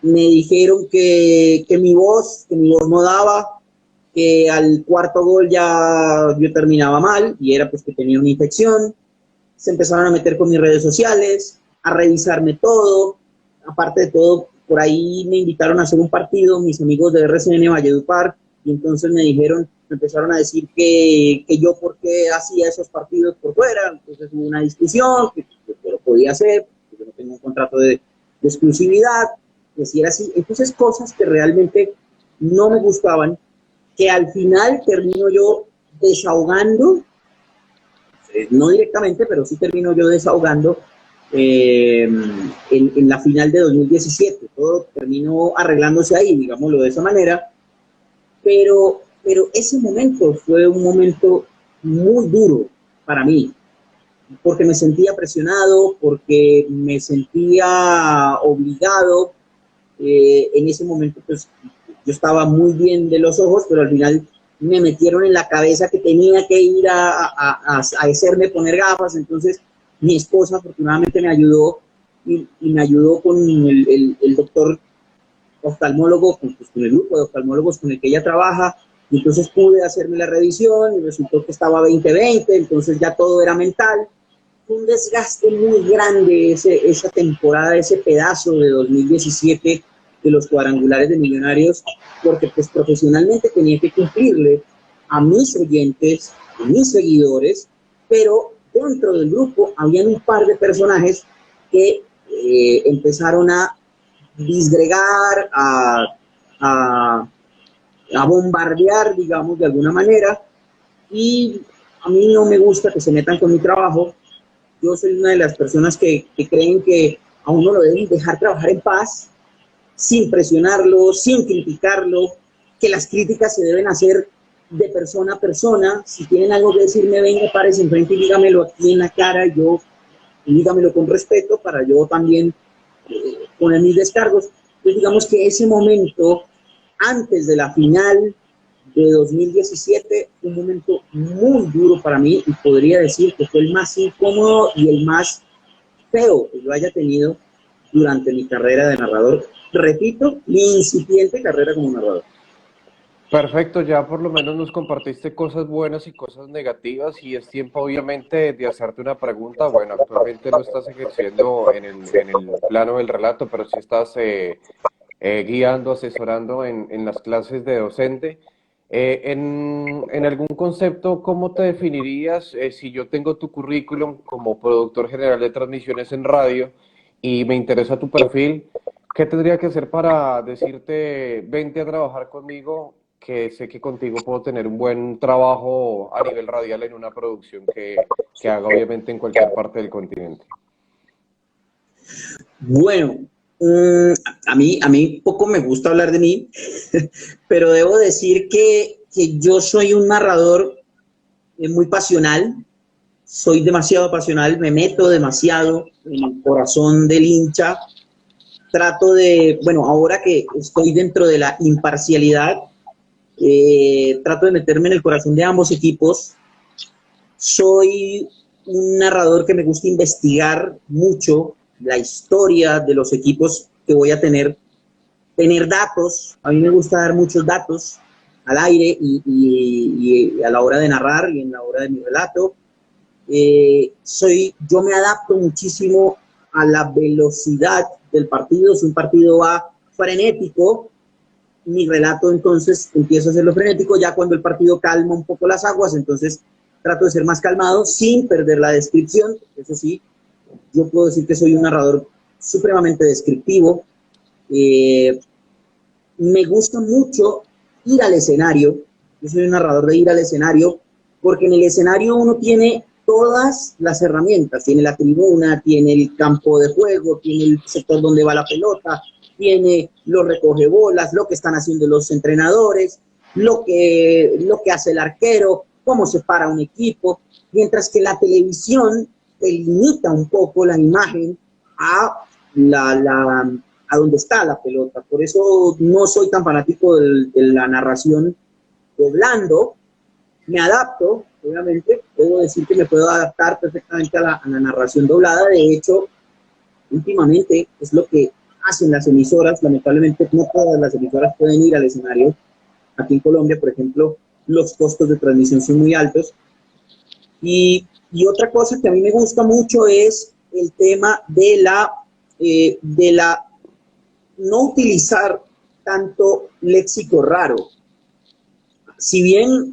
dijeron que mi voz no daba, que al cuarto gol ya yo terminaba mal, y era pues que tenía una infección. Se empezaron a meter con mis redes sociales, a revisarme todo. Aparte de todo, por ahí me invitaron a hacer un partido mis amigos de RCN Valledupar, y entonces me empezaron a decir que yo por qué hacía esos partidos por fuera. Entonces hubo una discusión, que yo lo podía hacer, que yo no tengo un contrato de exclusividad, que si era así. Entonces cosas que realmente no me gustaban, que al final termino yo desahogando, no directamente, pero sí termino yo desahogando en la final de 2017. Todo terminó arreglándose ahí, digámoslo de esa manera, pero ese momento fue un momento muy duro para mí, porque me sentía presionado, porque me sentía obligado. En ese momento pues yo estaba muy bien de los ojos, pero al final me metieron en la cabeza que tenía que ir a hacerme poner gafas. Entonces mi esposa afortunadamente me ayudó y me ayudó con el doctor oftalmólogo, pues, con el grupo de oftalmólogos con el que ella trabaja. Y entonces pude hacerme la revisión y resultó que estaba 20/20, entonces ya todo era mental. Fue un desgaste muy grande esa temporada, ese pedazo de 2017 de los cuadrangulares de Millonarios, porque pues profesionalmente tenía que cumplirle a mis oyentes, a mis seguidores, pero dentro del grupo habían un par de personajes que empezaron a disgregar, a, a bombardear, digamos, de alguna manera, y a mí no me gusta que se metan con mi trabajo. Yo soy una de las personas que creen que a uno lo deben dejar trabajar en paz, sin presionarlo, sin criticarlo, que las críticas se deben hacer de persona a persona. Si tienen algo que decirme, venga, párese enfrente y dígamelo aquí en la cara, y dígamelo con respeto para yo también poner mis descargos. Entonces, digamos que ese momento, antes de la final de 2017, fue un momento muy duro para mí y podría decir que fue el más incómodo y el más feo que yo haya tenido durante mi carrera de narrador. Repito, mi incipiente carrera como narrador. Perfecto, ya por lo menos nos compartiste cosas buenas y cosas negativas y es tiempo obviamente de hacerte una pregunta. Bueno, actualmente no estás ejerciendo en el plano del relato, pero sí estás guiando, asesorando en las clases de docente. En algún concepto, ¿cómo te definirías si yo tengo tu currículum como productor general de transmisiones en radio y me interesa tu perfil? ¿Qué tendría que hacer para decirte, vente a trabajar conmigo, que sé que contigo puedo tener un buen trabajo a nivel radial en una producción que haga obviamente en cualquier parte del continente? Bueno, a mí poco me gusta hablar de mí, pero debo decir que yo soy un narrador muy pasional, soy demasiado pasional, me meto demasiado en el corazón del hincha, trato de, bueno, ahora que estoy dentro de la imparcialidad, trato de meterme en el corazón de ambos equipos. Soy un narrador que me gusta investigar mucho la historia de los equipos que voy a tener datos. A mí me gusta dar muchos datos al aire y a la hora de narrar y en la hora de mi relato. Yo me adapto muchísimo a la velocidad del partido. Si un partido va frenético, mi relato entonces empiezo a hacerlo frenético. Ya cuando el partido calma un poco las aguas, entonces trato de ser más calmado sin perder la descripción. Eso sí, yo puedo decir que soy un narrador supremamente descriptivo. Eh, Me gusta mucho ir al escenario. Yo soy un narrador de ir al escenario porque en el escenario uno tiene todas las herramientas. Tiene la tribuna, tiene el campo de juego, tiene el sector donde va la pelota, tiene los recogebolas, lo que están haciendo los entrenadores, lo que hace el arquero, cómo se para un equipo, mientras que la televisión te limita un poco la imagen a a donde está la pelota. Por eso no soy tan fanático de la narración doblando. Me adapto, obviamente, puedo decir que me puedo adaptar perfectamente a la narración doblada. De hecho, últimamente es lo que hacen las emisoras. Lamentablemente no todas las emisoras pueden ir al escenario. Aquí en Colombia, por ejemplo, los costos de transmisión son muy altos. Y otra cosa que a mí me gusta mucho es el tema de la no utilizar tanto léxico raro. Si bien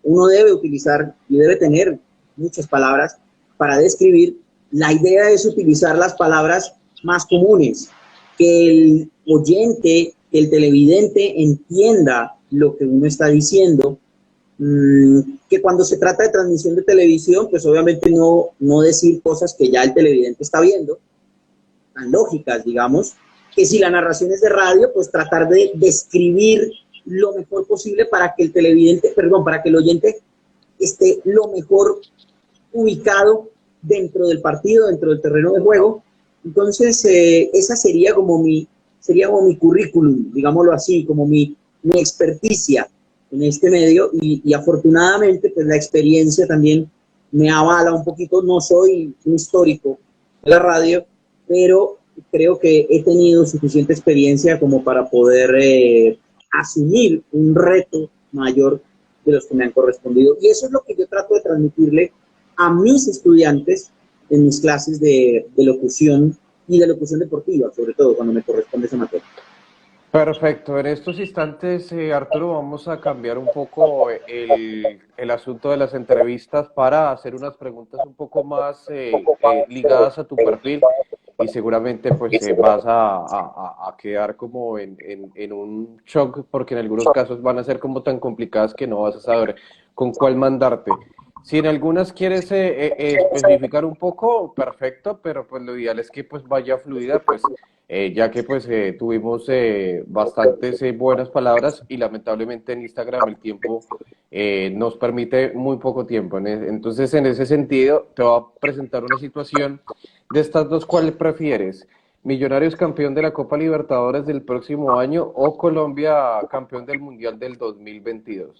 uno debe utilizar y debe tener muchas palabras para describir, la idea es utilizar las palabras más comunes, que el oyente, el televidente entienda lo que uno está diciendo, que cuando se trata de transmisión de televisión, pues obviamente no decir cosas que ya el televidente está viendo, tan lógicas, digamos, que si la narración es de radio, pues tratar de describir lo mejor posible para que el televidente, perdón, para que el oyente esté lo mejor ubicado dentro del partido, dentro del terreno de juego. Entonces, esa sería como mi currículum, digámoslo así, como mi experticia en este medio y afortunadamente, pues la experiencia también me avala un poquito. No soy un histórico de la radio, pero creo que he tenido suficiente experiencia como para poder asumir un reto mayor de los que me han correspondido. Y eso es lo que yo trato de transmitirle a mis estudiantes en mis clases de locución y de locución deportiva, sobre todo cuando me corresponde esa materia. Perfecto, en estos instantes, Arturo, vamos a cambiar un poco el asunto de las entrevistas para hacer unas preguntas un poco más ligadas a tu perfil y seguramente pues vas a quedar como en un shock porque en algunos casos van a ser como tan complicadas que no vas a saber con cuál mandarte. Si en algunas quieres especificar un poco, perfecto, pero pues lo ideal es que pues vaya fluida, pues ya que pues tuvimos bastantes buenas palabras y lamentablemente en Instagram el tiempo nos permite muy poco tiempo. Entonces, en ese sentido, te voy a presentar una situación de estas dos, ¿cuál prefieres? ¿Millonarios campeón de la Copa Libertadores del próximo año o Colombia campeón del Mundial del 2022?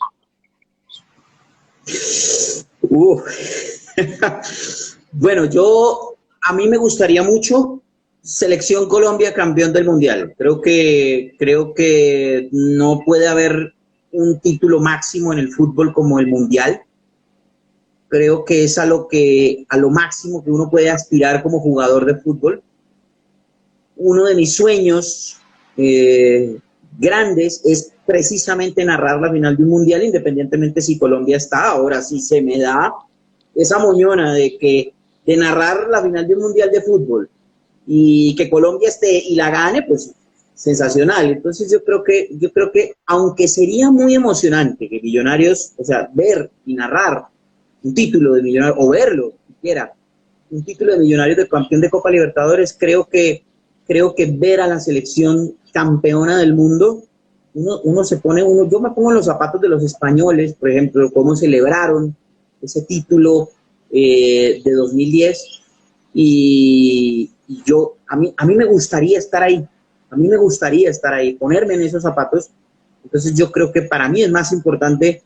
Bueno, a mí me gustaría mucho Selección Colombia campeón del Mundial. Creo que no puede haber un título máximo en el fútbol como el Mundial. Creo que es a lo máximo que uno puede aspirar como jugador de fútbol. Uno de mis sueños grandes es precisamente narrar la final de un mundial, independientemente si Colombia está. Ahora, si se me da esa moñona de narrar la final de un mundial de fútbol y que Colombia esté y la gane, pues sensacional. Entonces yo creo que aunque sería muy emocionante que Millonarios, o sea, ver y narrar un título de Millonarios, o verlo siquiera, un título de Millonarios de campeón de Copa Libertadores, creo que ver a la selección campeona del mundo, yo me pongo en los zapatos de los españoles, por ejemplo, cómo celebraron ese título de 2010 a mí me gustaría estar ahí, ponerme en esos zapatos. Entonces yo creo que para mí es más importante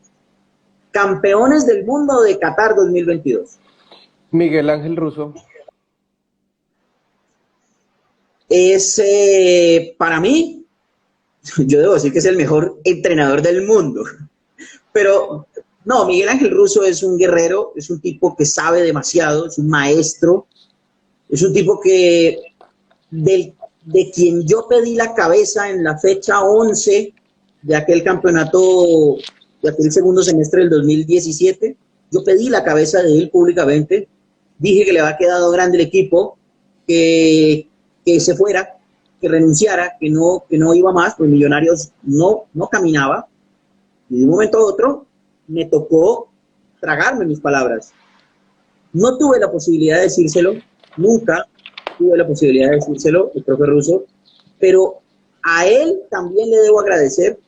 campeones del mundo de Qatar 2022. Miguel Ángel Russo. Para mí, yo debo decir que es el mejor entrenador del mundo. Pero no, Miguel Ángel Russo es un guerrero, es un tipo que sabe demasiado, es un maestro, es un tipo de quien yo pedí la cabeza en la fecha 11 de aquel campeonato, de aquel segundo semestre del 2017. Yo pedí la cabeza de él públicamente, dije que le había quedado grande el equipo, que se fuera, que renunciara, que no iba más, pues Millonarios no caminaba. Y de un momento a otro me tocó tragarme mis palabras. No tuve la posibilidad de decírselo, nunca tuve la posibilidad de decírselo, el profe Russo, pero a él también le debo agradecer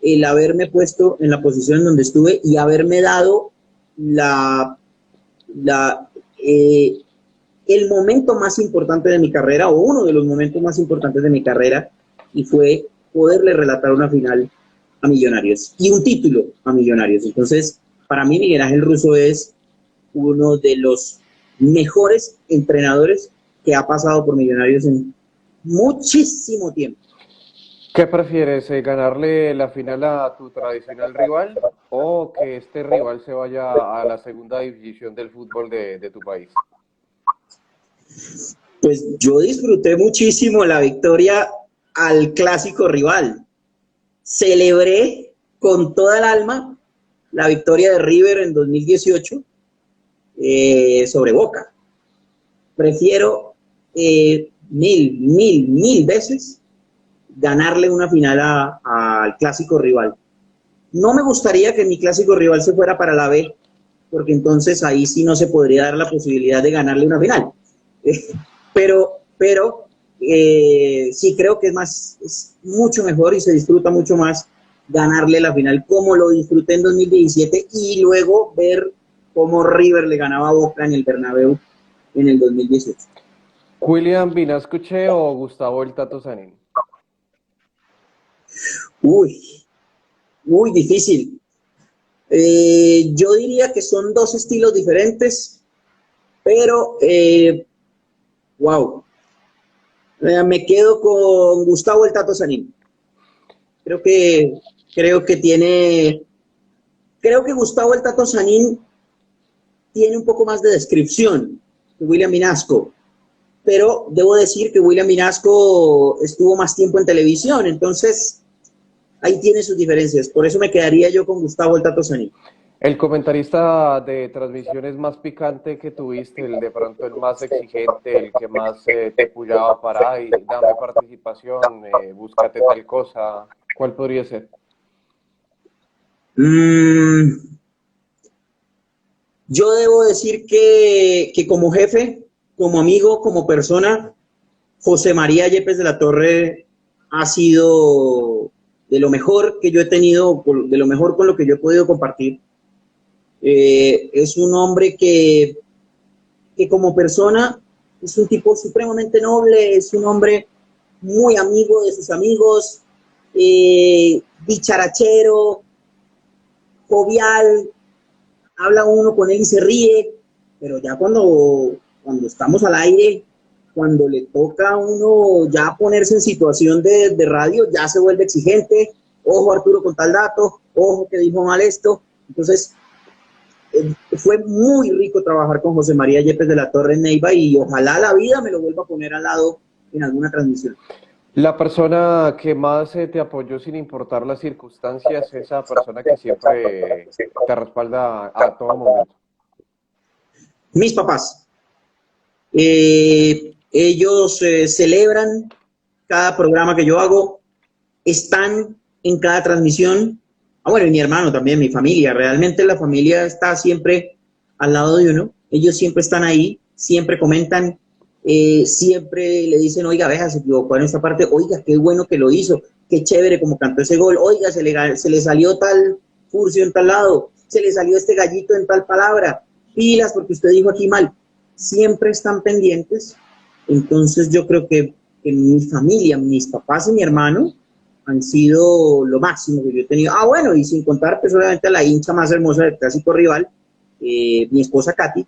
el haberme puesto en la posición en donde estuve y haberme dado el momento más importante de mi carrera, o uno de los momentos más importantes de mi carrera, y fue poderle relatar una final a Millonarios y un título a Millonarios. Entonces, para mí Miguel Ángel Russo es uno de los mejores entrenadores que ha pasado por Millonarios en muchísimo tiempo. ¿Qué prefieres, ganarle la final a tu tradicional rival o que este rival se vaya a la segunda división del fútbol de tu país? Pues yo disfruté muchísimo la victoria al clásico rival. Celebré con toda el alma la victoria de River en 2018 sobre Boca. Prefiero mil veces ganarle una final al clásico rival. No me gustaría que mi clásico rival se fuera para la B, porque entonces ahí sí no se podría dar la posibilidad de ganarle una final. Pero sí creo que es mucho mejor y se disfruta mucho más ganarle la final como lo disfruté en 2017 y luego ver cómo River le ganaba a Boca en el Bernabéu en el 2018. ¿William Vinascuche o Gustavo el Tato Sanín? Uy, difícil. Yo diría que son dos estilos diferentes, pero wow. Me quedo con Gustavo el Tato Sanín. Creo que, creo que tiene, creo que Gustavo el Tato Sanín tiene un poco más de descripción que William Vinasco, pero debo decir que William Vinasco estuvo más tiempo en televisión, entonces ahí tiene sus diferencias. Por eso me quedaría yo con Gustavo el Tato Sanín. El comentarista de transmisiones más picante que tuviste, el de pronto el más exigente, el que más te puyaba para, y dame participación, búscate tal cosa, ¿cuál podría ser? Mm, yo debo decir que como jefe, como amigo, como persona, José María Yepes de la Torre ha sido de lo mejor que yo he tenido, de lo mejor con lo que yo he podido compartir. Es un hombre que como persona es un tipo supremamente noble, es un hombre muy amigo de sus amigos, dicharachero, jovial, habla uno con él y se ríe, pero ya cuando estamos al aire, cuando le toca a uno ya ponerse en situación de radio, ya se vuelve exigente, ojo Arturo con tal dato, ojo que dijo mal esto, entonces fue muy rico trabajar con José María Yepes de la Torre en Neiva y ojalá la vida me lo vuelva a poner al lado en alguna transmisión. La persona que más te apoyó sin importar las circunstancias, esa persona que siempre te respalda a todo momento. Mis papás, ellos celebran cada programa que yo hago, están en cada transmisión. Ah, bueno, y mi hermano también, mi familia. Realmente la familia está siempre al lado de uno. Ellos siempre están ahí, siempre comentan, siempre le dicen, oiga, veja, se equivocó en esta parte, oiga, qué bueno que lo hizo, qué chévere como cantó ese gol, oiga, se le salió tal furcio en tal lado, se le salió este gallito en tal palabra, pilas porque usted dijo aquí mal. Siempre están pendientes. Entonces yo creo que mi familia, mis papás y mi hermano han sido lo máximo que yo he tenido. Ah, bueno, y sin contar pues obviamente a la hincha más hermosa del clásico rival, mi esposa Katy,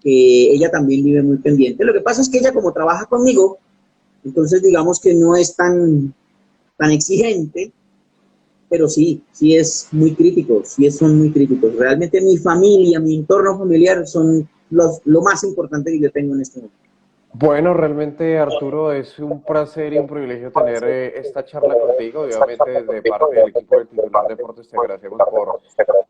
que ella también vive muy pendiente. Lo que pasa es que ella como trabaja conmigo, entonces digamos que no es tan exigente, pero sí, sí es muy crítico, son muy críticos. Realmente mi familia, mi entorno familiar son lo más importante que yo tengo en este momento. Bueno, realmente Arturo, es un placer y un privilegio tener esta charla contigo. Obviamente desde parte del equipo del Titular Deportes te agradecemos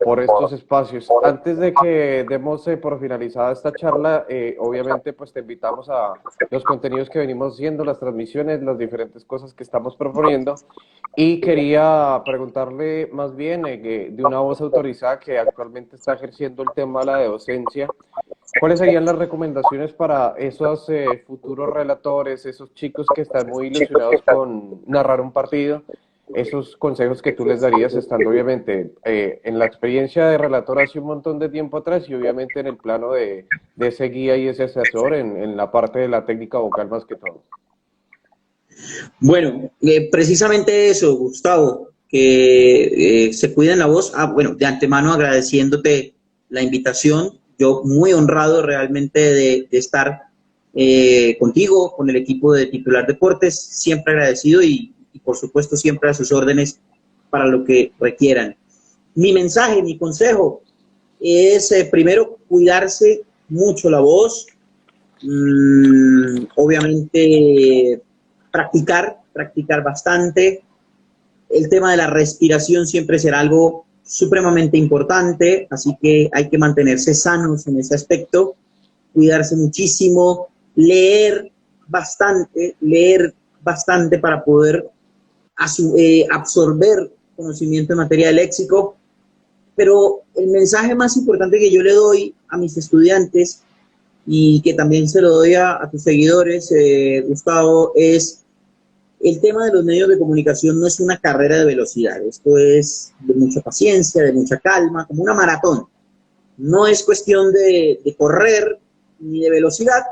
por estos espacios. Antes de que demos por finalizada esta charla, obviamente pues te invitamos a los contenidos que venimos haciendo, las transmisiones, las diferentes cosas que estamos proponiendo. Y quería preguntarle más bien de una voz autorizada que actualmente está ejerciendo el tema de la docencia. ¿Cuáles serían las recomendaciones para esos futuros relatores, esos chicos que están muy ilusionados con narrar un partido? Esos consejos que tú les darías estando obviamente en la experiencia de relator hace un montón de tiempo atrás y obviamente en el plano de ese guía y ese asesor en la parte de la técnica vocal más que todo. Bueno, precisamente eso, Gustavo, que se cuiden la voz. Ah, bueno, de antemano agradeciéndote la invitación. Yo muy honrado realmente de estar contigo, con el equipo de Titular Deportes, siempre agradecido y por supuesto siempre a sus órdenes para lo que requieran. Mi mensaje, mi consejo es primero cuidarse mucho la voz, obviamente practicar bastante. El tema de la respiración siempre será algo supremamente importante, así que hay que mantenerse sanos en ese aspecto, cuidarse muchísimo, leer bastante para poder absorber conocimiento en materia de léxico. Pero el mensaje más importante que yo le doy a mis estudiantes y que también se lo doy a tus seguidores, Gustavo, es el tema de los medios de comunicación no es una carrera de velocidad, esto es de mucha paciencia, de mucha calma, como una maratón. No es cuestión de correr ni de velocidad,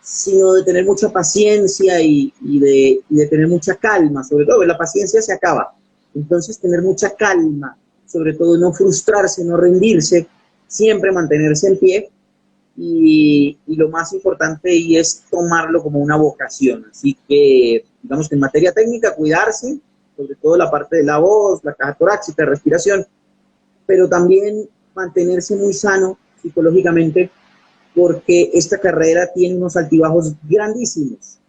sino de tener mucha paciencia y de tener mucha calma, sobre todo, la paciencia se acaba. Entonces, tener mucha calma, sobre todo no frustrarse, no rendirse, siempre mantenerse en pie y lo más importante y es tomarlo como una vocación. Así que, digamos que en materia técnica, cuidarse, sobre todo la parte de la voz, la caja torácica, respiración, pero también mantenerse muy sano psicológicamente, porque esta carrera tiene unos altibajos grandísimos.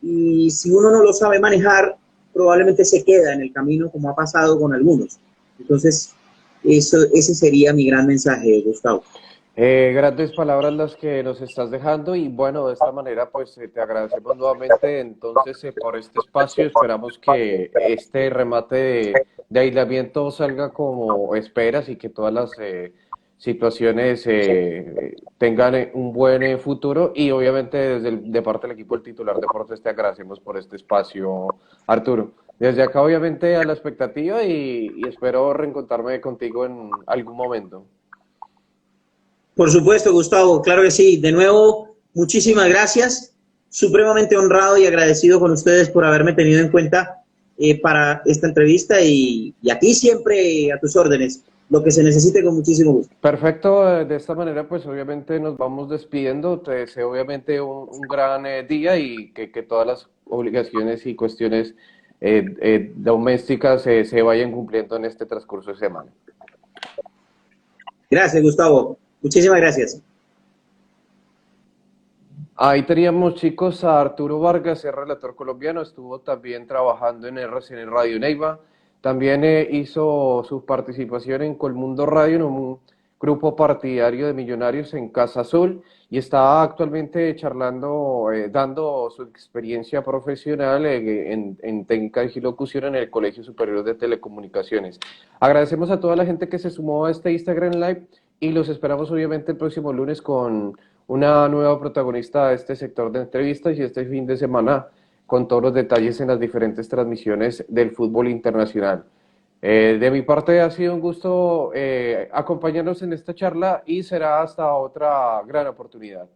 Y si uno no lo sabe manejar, probablemente se queda en el camino, como ha pasado con algunos. Entonces, ese sería mi gran mensaje, Gustavo. Grandes palabras las que nos estás dejando y bueno, de esta manera pues te agradecemos nuevamente entonces por este espacio. Esperamos que este remate de aislamiento salga como esperas y que todas las situaciones tengan un buen futuro y obviamente de parte del equipo del titular Deportes te agradecemos por este espacio, Arturo. Desde acá obviamente a la expectativa y espero reencontrarme contigo en algún momento. Por supuesto, Gustavo, claro que sí. De nuevo, muchísimas gracias. Supremamente honrado y agradecido con ustedes por haberme tenido en cuenta para esta entrevista y aquí siempre a tus órdenes. Lo que se necesite con muchísimo gusto. Perfecto, de esta manera pues obviamente nos vamos despidiendo, te deseo obviamente un gran día y que todas las obligaciones y cuestiones domésticas se vayan cumpliendo en este transcurso de semana. Gracias, Gustavo. Muchísimas gracias. Ahí teníamos chicos a Arturo Vargas, el relator colombiano, estuvo también trabajando en RCN Radio Neiva, también hizo su participación en Colmundo Radio, en un grupo partidario de millonarios en Casa Azul y está actualmente charlando, dando su experiencia profesional en técnica y locución en el Colegio Superior de Telecomunicaciones. Agradecemos a toda la gente que se sumó a este Instagram Live y los esperamos obviamente el próximo lunes con una nueva protagonista de este sector de entrevistas y este fin de semana con todos los detalles en las diferentes transmisiones del fútbol internacional. De mi parte ha sido un gusto acompañarnos en esta charla y será hasta otra gran oportunidad.